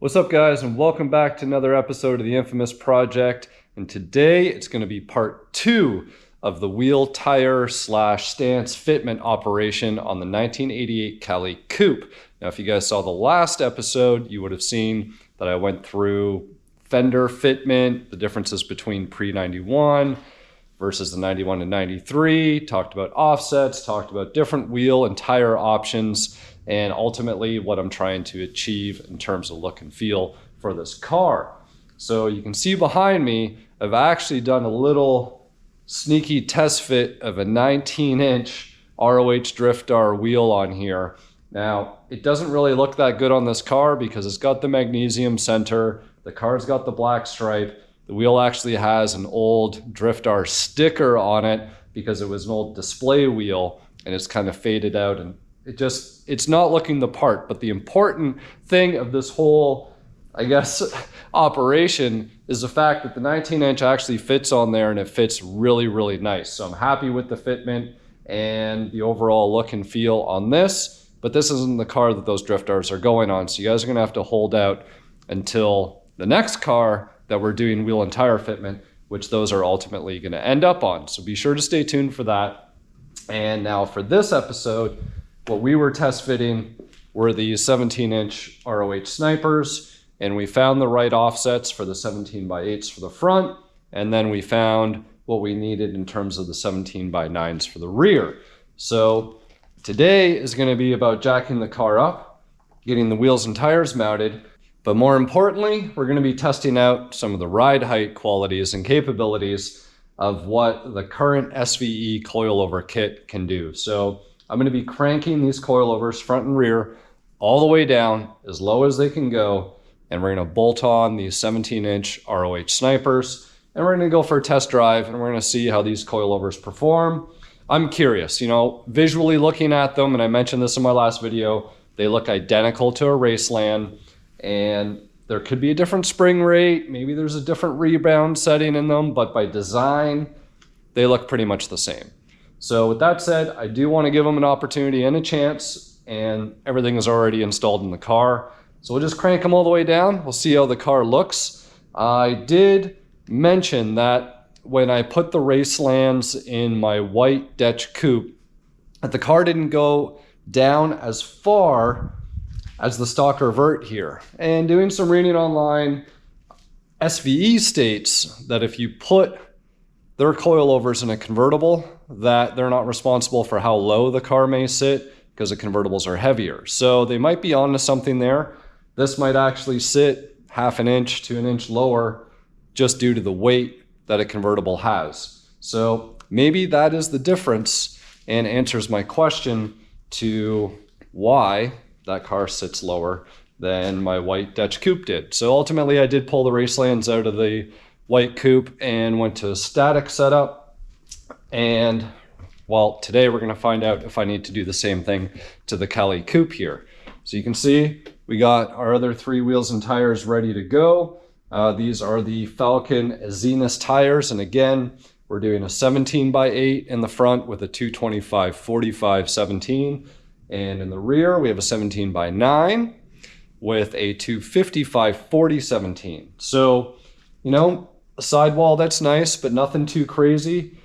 What's up, guys, and welcome back to another episode of the Infamous Project. And today it's going to be part 2 of the wheel tire / stance fitment operation on the 1988 Cali Coupe. Now, if you guys saw the last episode, you would have seen that I went through fender fitment, the differences between pre-91 versus the 91 and 93, talked about offsets, talked about different wheel and tire options, and ultimately what I'm trying to achieve in terms of look and feel for this car. So you can see behind me, I've actually done a little sneaky test fit of a 19-inch ROH Driftar wheel on here. Now, it doesn't really look that good on this car because it's got the magnesium center, the car's got the black stripe, the wheel actually has an old Driftar sticker on it because it was an old display wheel and it's kind of faded out, and it's not looking the part. But the important thing of this whole, I guess, operation is the fact that the 19-inch actually fits on there, and it fits really, really nice. So I'm happy with the fitment and the overall look and feel on this, but this isn't the car that those Driftars are going on. So you guys are gonna have to hold out until the next car that we're doing wheel and tire fitment, which those are ultimately gonna end up on. So be sure to stay tuned for that. And now for this episode, what we were test fitting were the 17-inch ROH Snypers, and we found the right offsets for the 17x8s for the front, and then we found what we needed in terms of the 17x9s for the rear. So today is going to be about jacking the car up, getting the wheels and tires mounted, but more importantly, we're going to be testing out some of the ride height qualities and capabilities of what the current SVE coilover kit can do. So I'm going to be cranking these coilovers front and rear all the way down as low as they can go, and we're going to bolt on these 17-inch ROH Snypers, and we're going to go for a test drive, and we're going to see how these coilovers perform. I'm curious, visually looking at them, and I mentioned this in my last video, they look identical to a Raceland, and there could be a different spring rate, maybe there's a different rebound setting in them, but by design, they look pretty much the same. So with that said, I do want to give them an opportunity and a chance, and everything is already installed in the car. So we'll just crank them all the way down. We'll see how the car looks. I did mention that when I put the Racelands in my white Dutch Coupe, that the car didn't go down as far as the stock revert here. And doing some reading online, SVE states that if you put their coilovers in a convertible, that they're not responsible for how low the car may sit because the convertibles are heavier. So they might be onto something there. This might actually sit half an inch to an inch lower just due to the weight that a convertible has. So maybe that is the difference and answers my question to why that car sits lower than my white Dutch Coupe did. So ultimately I did pull the Racelands out of the white coupe and went to a static setup, and well, today we're going to find out if I need to do the same thing to the Cali Coupe here. So you can see we got our other 3 wheels and tires ready to go. These are the Falcon Zenith tires, and again we're doing a 17x8 in the front with a 225/45 17, and in the rear we have a 17x9 with a 255/40 17. So a sidewall, that's nice, but nothing too crazy.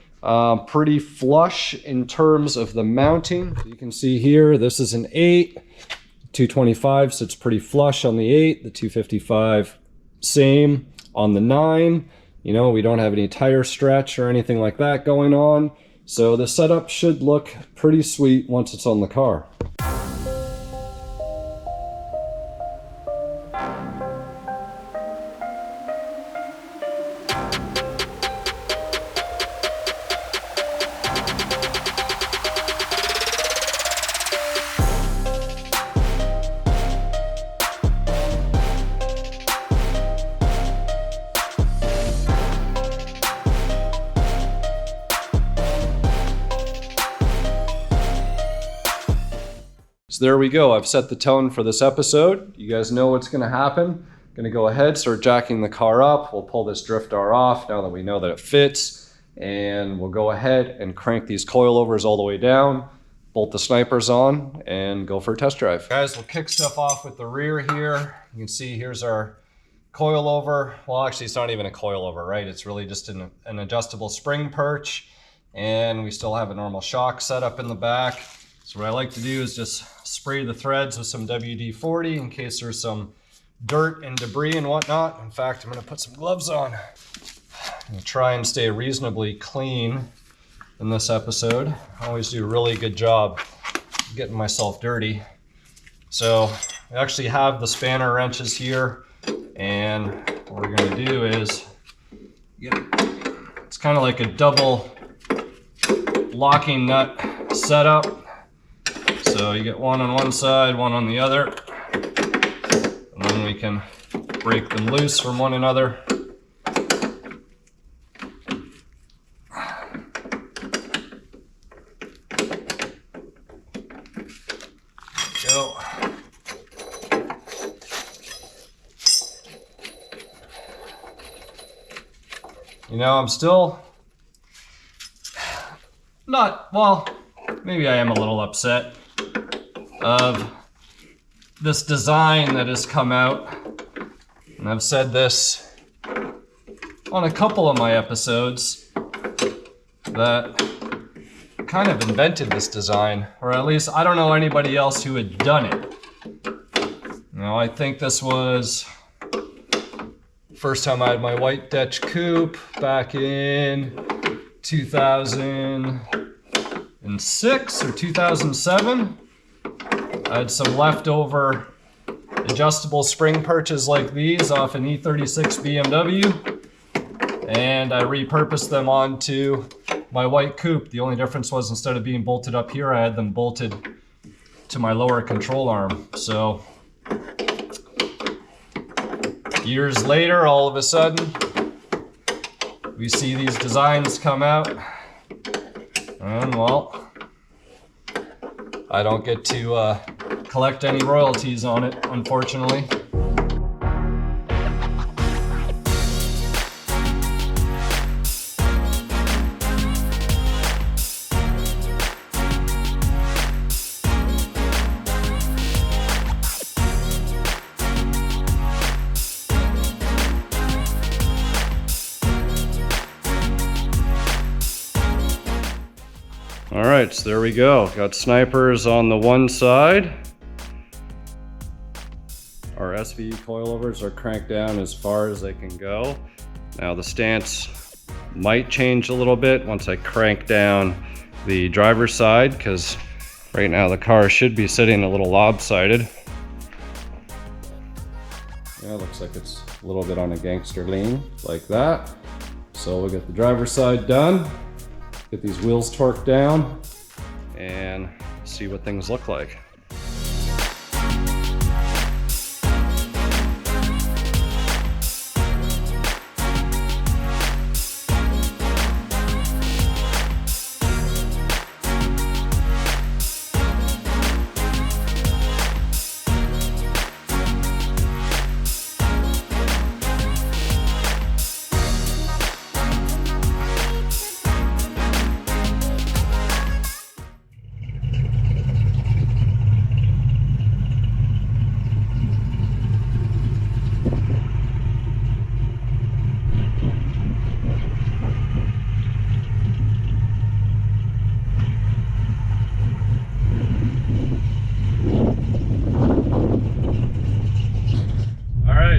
Pretty flush in terms of the mounting. You can see here, this is an 8, 225, so it's pretty flush on the 8, the 255, same on the 9. We don't have any tire stretch or anything like that going on. So the setup should look pretty sweet once it's on the car. So there we go. I've set the tone for this episode. You guys know what's going to happen. Going to go ahead, start jacking the car up. We'll pull this Driftar off now that we know that it fits, and we'll go ahead and crank these coilovers all the way down. bolt the Snipers on and go for a test drive. Guys, we'll kick stuff off with the rear here. You can see here's our coilover. Well, actually it's not even a coilover, right? It's really just an adjustable spring perch, and we still have a normal shock setup in the back. So what I like to do is just spray the threads with some WD-40 in case there's some dirt and debris and whatnot. In fact, I'm gonna put some gloves on. I'm gonna try and stay reasonably clean in this episode. I always do a really good job getting myself dirty. So we actually have the spanner wrenches here, and what we're gonna do is, it's kind of like a double locking nut setup. So you get one on one side, one on the other, and then we can break them loose from one another. Go. You know, I'm still not, well, maybe I am a little upset of this design that has come out. And I've said this on a couple of my episodes, that kind of invented this design, or at least I don't know anybody else who had done it. You know, I think this was first time I had my white Dutch coupe back in 2006 or 2007. I had some leftover adjustable spring perches like these off an E36 BMW, and I repurposed them onto my white coupe. The only difference was instead of being bolted up here, I had them bolted to my lower control arm. So years later, all of a sudden, we see these designs come out, and well, I don't get to collect any royalties on it, unfortunately. All right, so there we go. Got Snipers on the one side. Our SVE coilovers are cranked down as far as they can go. Now the stance might change a little bit once I crank down the driver's side, because right now the car should be sitting a little lopsided. Yeah, looks like it's a little bit on a gangster lean, like that. So we'll get the driver's side done, get these wheels torqued down, and see what things look like.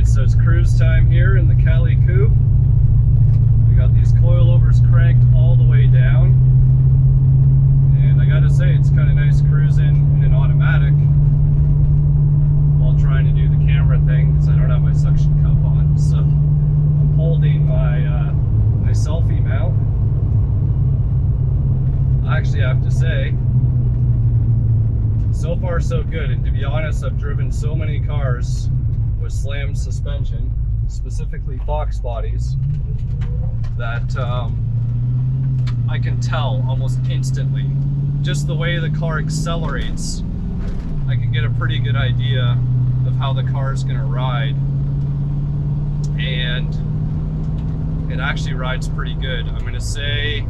So it's cruise time here in the Cali Coupe. We got these coilovers cranked all the way down, and I gotta say it's kind of nice cruising in an automatic while trying to do the camera thing, because I don't have my suction cup on. So I'm holding my my selfie mount. I actually have to say, so far so good. And to be honest, I've driven so many cars with slammed suspension, specifically Foxbodies, that I can tell almost instantly, just the way the car accelerates, I can get a pretty good idea of how the car is going to ride, and it actually rides pretty good. I'm going to say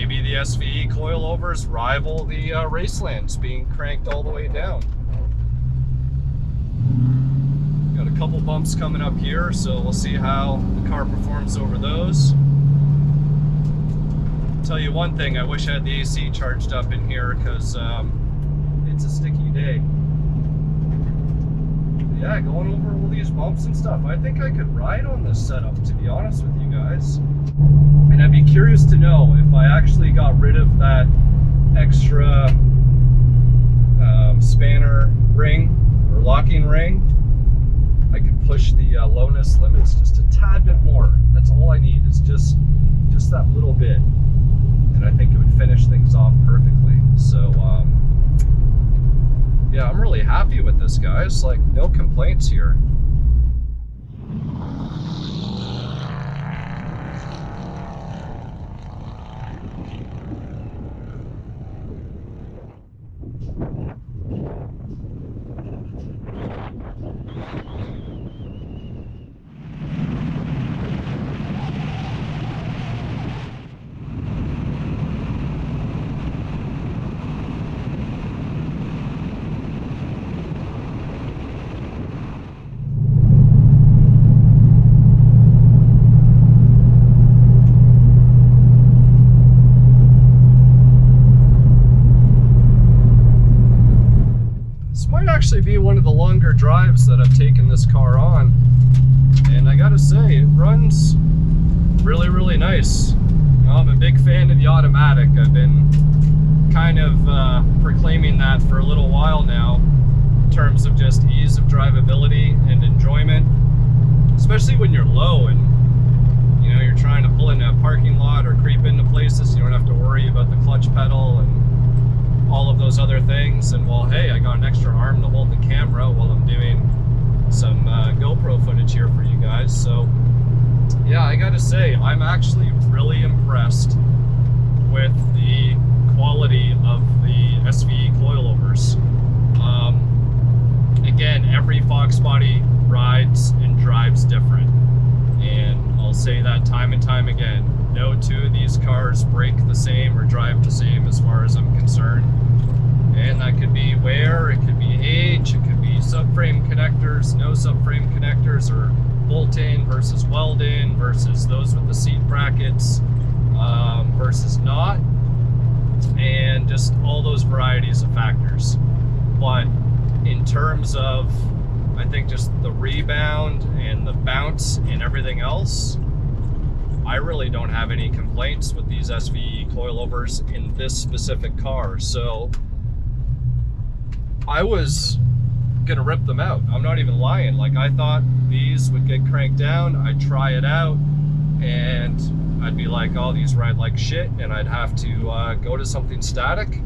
maybe the SVE coilovers rival the Racelands being cranked all the way down. Got a couple bumps coming up here, so we'll see how the car performs over those. Tell you one thing, I wish I had the AC charged up in here because it's a sticky day. Yeah, going over all these bumps and stuff, I think I could ride on this setup, to be honest with you guys. And I'd be curious to know if I actually got rid of that extra spanner ring or locking ring, I could push the lowness limits just a tad bit more. That's all I need, is just that little bit. And I think it would finish things off perfectly. So yeah, I'm really happy with this, guys. Like, no complaints here. Actually be one of the longer drives that I've taken this car on, and I gotta say, it runs really, really nice. I'm a big fan of the automatic. I've been kind of proclaiming that for a little while now, in terms of just ease of drivability and enjoyment, especially when you're low and you know you're trying to pull into a parking lot or creep into places. You don't have to worry about the clutch pedal and all of those other things. And well, hey, I got an extra arm to hold the camera while I'm doing some GoPro footage here for you guys. So yeah, I gotta say, I'm actually really impressed with the quality of the SVE coilovers. Again, every Foxbody rides and drives different, and I'll say that time and time again. No two of these cars break the same or drive the same as far as I'm concerned. And that could be wear, it could be age, it could be subframe connectors, no subframe connectors, or bolt-in versus weld-in versus those with the seat brackets versus not, and just all those varieties of factors. But in terms of, I think, just the rebound and the bounce and everything else, I really don't have any complaints with these SVE coilovers in this specific car. So I was gonna rip them out. I'm not even lying. Like, I thought these would get cranked down, I'd try it out, and I'd be like, oh, these ride like shit, and I'd have to go to something static.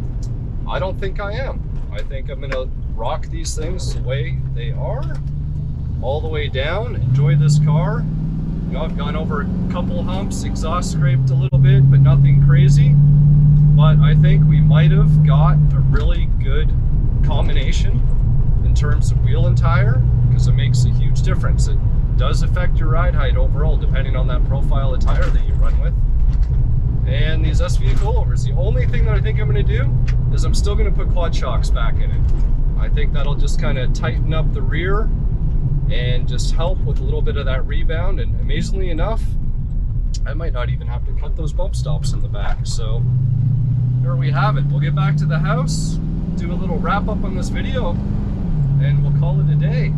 I don't think I am. I think I'm gonna rock these things the way they are, all the way down, enjoy this car. You know, I've gone over a couple humps, exhaust scraped a little bit, but nothing crazy. But I think we might have got a really good combination in terms of wheel and tire, because it makes a huge difference. It does affect your ride height overall, depending on that profile of tire that you run with. And these SVE coilovers, the only thing that I think I'm going to do is I'm still going to put quad shocks back in it. I think that'll just kind of tighten up the rear and just help with a little bit of that rebound. And amazingly enough, I might not even have to cut those bump stops in the back. So there we have it. We'll get back to the house, do a little wrap up on this video, and we'll call it a day.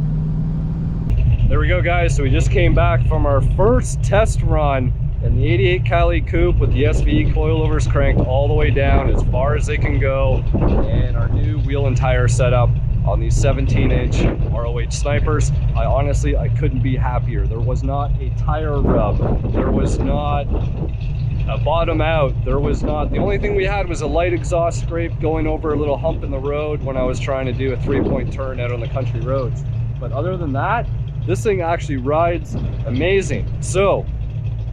There we go, guys. So we just came back from our first test run in the 88 Cali Coupe with the SVE coilovers cranked all the way down as far as they can go, and our new wheel and tire setup on these 17-inch ROH Snypers. I couldn't be happier. There was not a tire rub. There was not a bottom out. There was not. The only thing we had was a light exhaust scrape going over a little hump in the road when I was trying to do a 3-point turn out on the country roads. But other than that, this thing actually rides amazing. So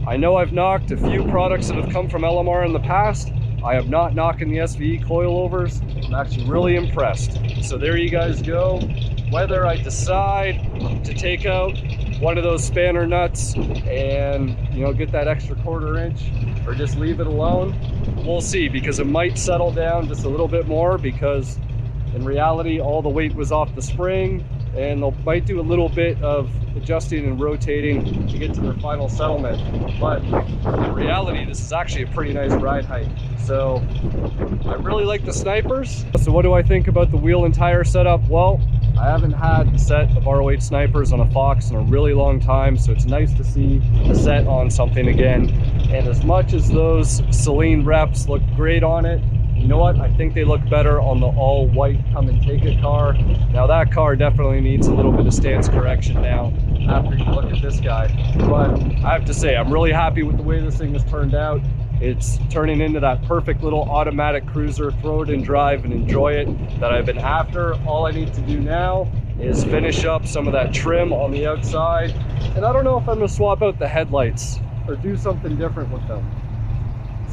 I know I've knocked a few products that have come from LMR in the past. I have not knocking the SVE coilovers. I'm actually really impressed. So there you guys go. Whether I decide to take out one of those spanner nuts and, you know, get that extra 1/4 inch, or just leave it alone, we'll see, because it might settle down just a little bit more, because in reality all the weight was off the spring, and they might do a little bit of adjusting and rotating to get to their final settlement. But in reality, this is actually a pretty nice ride height. So I really like the Snipers. So what do I think about the wheel and tire setup? Well, I haven't had a set of ROH Snypers on a Fox in a really long time, so it's nice to see a set on something again. And as much as those Saleen Reps look great on it, you know what? I think they look better on the all-white come and take it car. Now that car definitely needs a little bit of stance correction now after you look at this guy. But I have to say, I'm really happy with the way this thing has turned out. It's turning into that perfect little automatic cruiser, throw it in drive and enjoy it, that I've been after. All I need to do now is finish up some of that trim on the outside. And I don't know if I'm gonna swap out the headlights or do something different with them.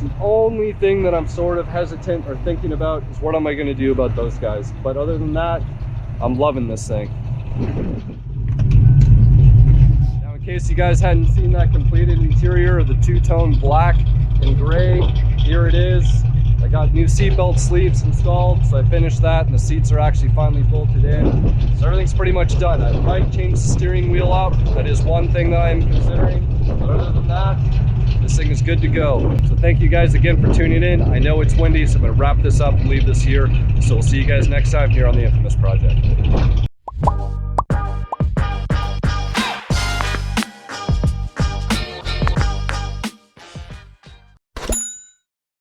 The only thing that I'm sort of hesitant or thinking about is what am I going to do about those guys. But other than that, I'm loving this thing. Now, in case you guys hadn't seen that completed interior of the two-tone black and gray, here it is. I got new seatbelt sleeves installed, so I finished that, and the seats are actually finally bolted in. So everything's pretty much done. I might change the steering wheel up. That is one thing that I'm considering. But other than that, this thing is good to go. So thank you guys again for tuning in. I know it's windy, so I'm going to wrap this up and leave this here. So we'll see you guys next time here on the Infamous Project.